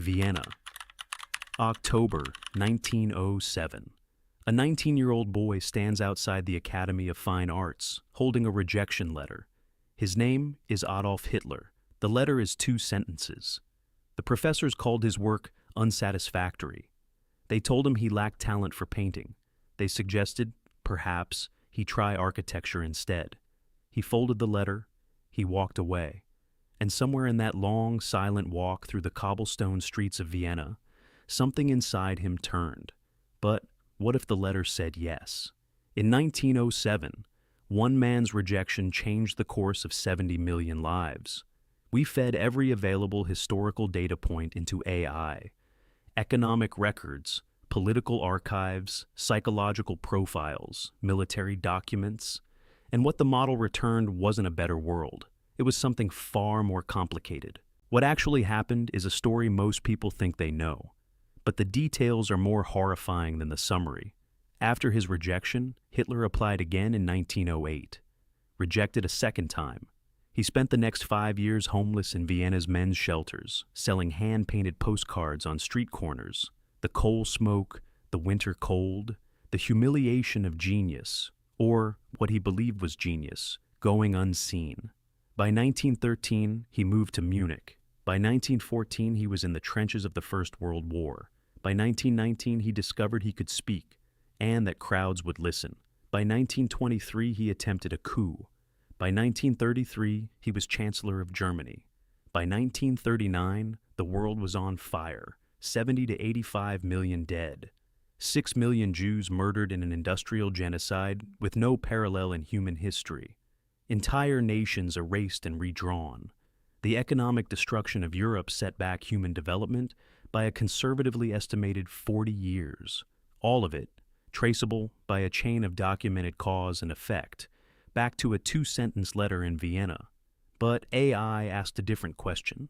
Vienna. October 1907. A 19-year-old boy stands outside the Academy of Fine Arts, holding a rejection letter. His name is Adolf Hitler. The letter is 2 sentences. The professors called his work unsatisfactory. They told him he lacked talent for painting. They suggested, perhaps, he try architecture instead. He folded the letter. He walked away. And somewhere in that long, silent walk through the cobblestone streets of Vienna, something inside him turned. But what if the letter said yes? In 1907, one man's rejection changed the course of 70 million lives. We fed every available historical data point into AI. Economic records, political archives, psychological profiles, military documents. And what the model returned wasn't a better world. It was something far more complicated. What actually happened is a story most people think they know. But the details are more horrifying than the summary. After his rejection, Hitler applied again in 1908. Rejected a second time. He spent the next 5 years homeless in Vienna's men's shelters, selling hand-painted postcards on street corners. The coal smoke, the winter cold, the humiliation of genius, or what he believed was genius, going unseen. By 1913, he moved to Munich. By 1914, he was in the trenches of the First World War. By 1919, he discovered he could speak, and that crowds would listen. By 1923, he attempted a coup. By 1933, he was Chancellor of Germany. By 1939, the world was on fire, 70 to 85 million dead. 6 million Jews murdered in an industrial genocide with no parallel in human history. Entire nations erased and redrawn. The economic destruction of Europe set back human development by a conservatively estimated 40 years. All of it traceable by a chain of documented cause and effect, back to a 2-sentence letter in Vienna. But AI asked a different question.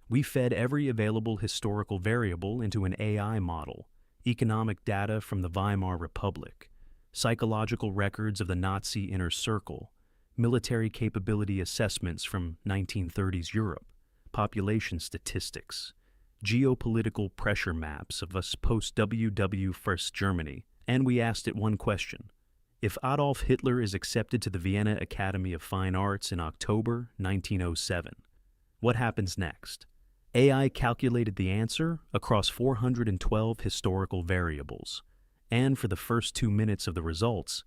We fed every available historical variable into an AI model, economic data from the Weimar Republic, psychological records of the Nazi inner circle, military capability assessments from 1930s Europe, population statistics, geopolitical pressure maps of us post-WW First Germany, and we asked it one question. If Adolf Hitler is accepted to the Vienna Academy of Fine Arts in October 1907, what happens next? AI calculated the answer across 412 historical variables, and for the first 2 minutes of the results,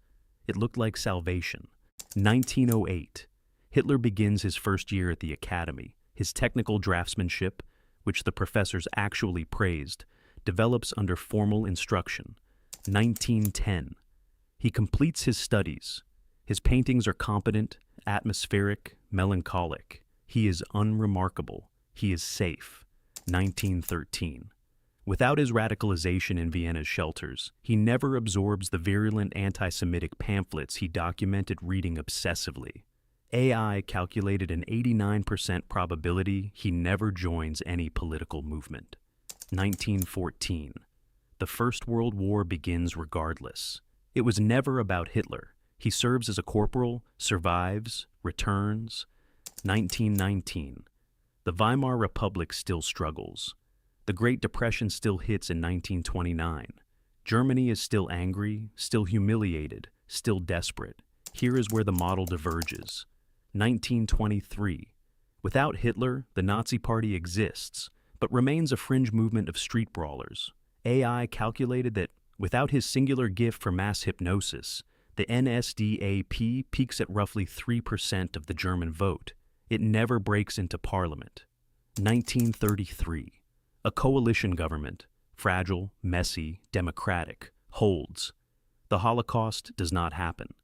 it looked like salvation. 1908. Hitler begins his first year at the Academy. His technical draftsmanship, which the professors actually praised, develops under formal instruction. 1910. He completes his studies. His paintings are competent, atmospheric, melancholic. He is unremarkable. He is safe. 1913. Without his radicalization in Vienna's shelters, he never absorbs the virulent anti-Semitic pamphlets he documented reading obsessively. AI calculated an 89% probability he never joins any political movement. 1914. The First World War begins regardless. It was never about Hitler. He serves as a corporal, survives, returns. 1919. The Weimar Republic still struggles. The Great Depression still hits in 1929. Germany is still angry, still humiliated, still desperate. Here is where the model diverges. 1923. Without Hitler, the Nazi Party exists, but remains a fringe movement of street brawlers. AI calculated that without his singular gift for mass hypnosis, the NSDAP peaks at roughly 3% of the German vote. It never breaks into parliament. 1933. A coalition government, fragile, messy, democratic, holds. The Holocaust does not happen.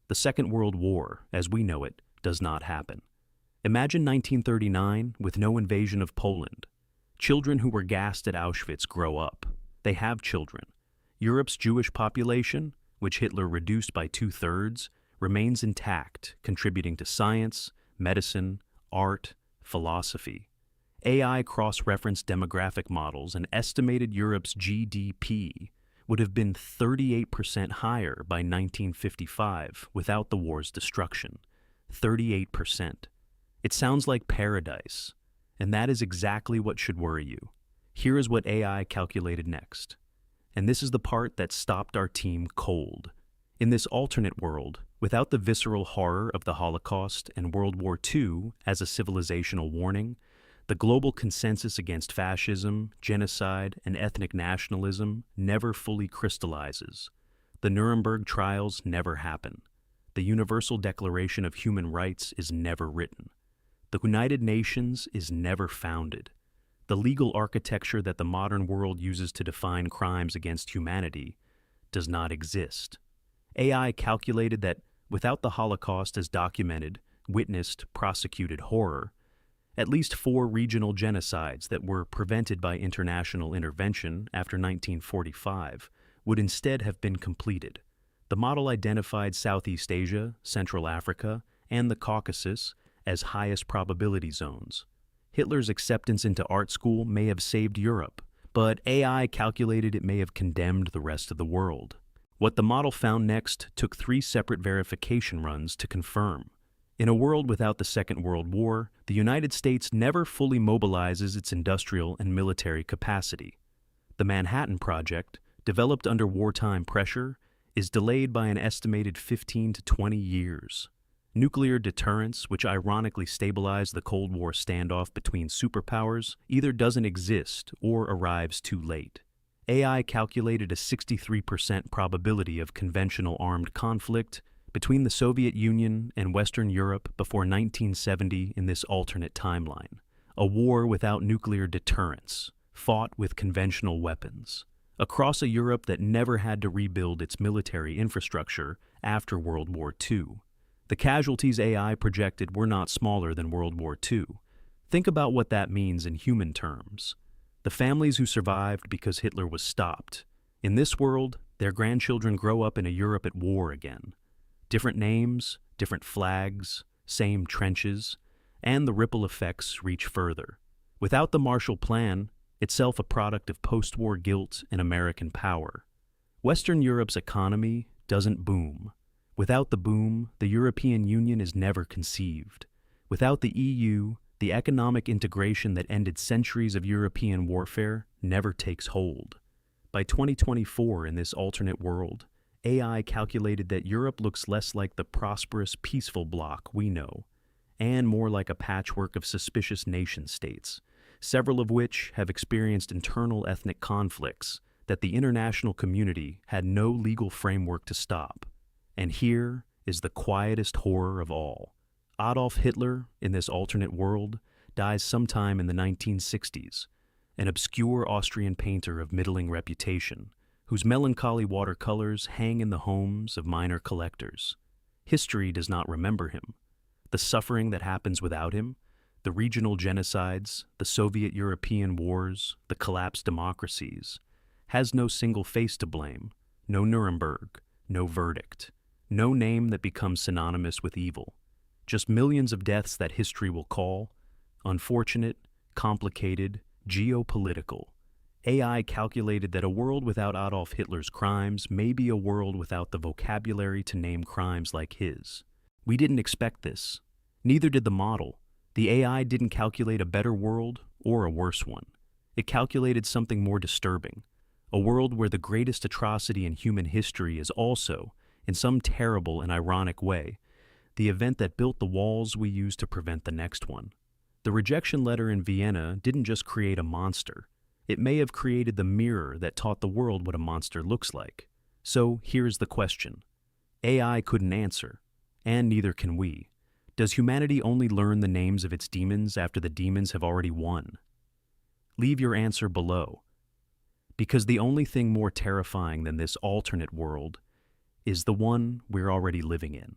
The Second World War, as we know it, does not happen. Imagine 1939 with no invasion of Poland. Children who were gassed at Auschwitz grow up. They have children. Europe's Jewish population, which Hitler reduced by 2/3, remains intact, contributing to science, medicine, art, philosophy. AI cross-referenced demographic models and estimated Europe's GDP would have been 38% higher by 1955 without the war's destruction. 38%. It sounds like paradise, and that is exactly what should worry you. Here is what AI calculated next. And this is the part that stopped our team cold. In this alternate world, without the visceral horror of the Holocaust and World War II as a civilizational warning, the global consensus against fascism, genocide, and ethnic nationalism never fully crystallizes. The Nuremberg Trials never happen. The Universal Declaration of Human Rights is never written. The United Nations is never founded. The legal architecture that the modern world uses to define crimes against humanity does not exist. AI calculated that without the Holocaust as documented, witnessed, prosecuted horror, at least 4 regional genocides that were prevented by international intervention after 1945 would instead have been completed. The model identified Southeast Asia, Central Africa, and the Caucasus as highest probability zones. Hitler's acceptance into art school may have saved Europe, but AI calculated it may have condemned the rest of the world. What the model found next took 3 separate verification runs to confirm. In a world without the Second World War, the United States never fully mobilizes its industrial and military capacity. The Manhattan Project, developed under wartime pressure, is delayed by an estimated 15 to 20 years. Nuclear deterrence, which ironically stabilized the Cold War standoff between superpowers, either doesn't exist or arrives too late. AI calculated a 63% probability of conventional armed conflict between the Soviet Union and Western Europe before 1970 in this alternate timeline. A war without nuclear deterrence, fought with conventional weapons, across a Europe that never had to rebuild its military infrastructure after World War II. The casualties AI projected were not smaller than World War II. Think about what that means in human terms. The families who survived because Hitler was stopped. In this world, their grandchildren grow up in a Europe at war again. Different names, different flags, same trenches, and the ripple effects reach further. Without the Marshall Plan, itself a product of post-war guilt and American power, Western Europe's economy doesn't boom. Without the boom, the European Union is never conceived. Without the EU, the economic integration that ended centuries of European warfare never takes hold. By 2024, in this alternate world, AI calculated that Europe looks less like the prosperous, peaceful bloc we know, and more like a patchwork of suspicious nation-states, several of which have experienced internal ethnic conflicts that the international community had no legal framework to stop. And here is the quietest horror of all. Adolf Hitler, in this alternate world, dies sometime in the 1960s, an obscure Austrian painter of middling reputation, whose melancholy watercolors hang in the homes of minor collectors. History does not remember him. The suffering that happens without him, the regional genocides, the Soviet-European wars, the collapsed democracies, has no single face to blame, no Nuremberg, no verdict, no name that becomes synonymous with evil. Just millions of deaths that history will call unfortunate, complicated, geopolitical. AI calculated that a world without Adolf Hitler's crimes may be a world without the vocabulary to name crimes like his. We didn't expect this. Neither did the model. The AI didn't calculate a better world or a worse one. It calculated something more disturbing, a world where the greatest atrocity in human history is also, in some terrible and ironic way, the event that built the walls we use to prevent the next one. The rejection letter in Vienna didn't just create a monster. It may have created the mirror that taught the world what a monster looks like. So here's the question. AI couldn't answer, and neither can we. Does humanity only learn the names of its demons after the demons have already won? Leave your answer below. Because the only thing more terrifying than this alternate world is the one we're already living in.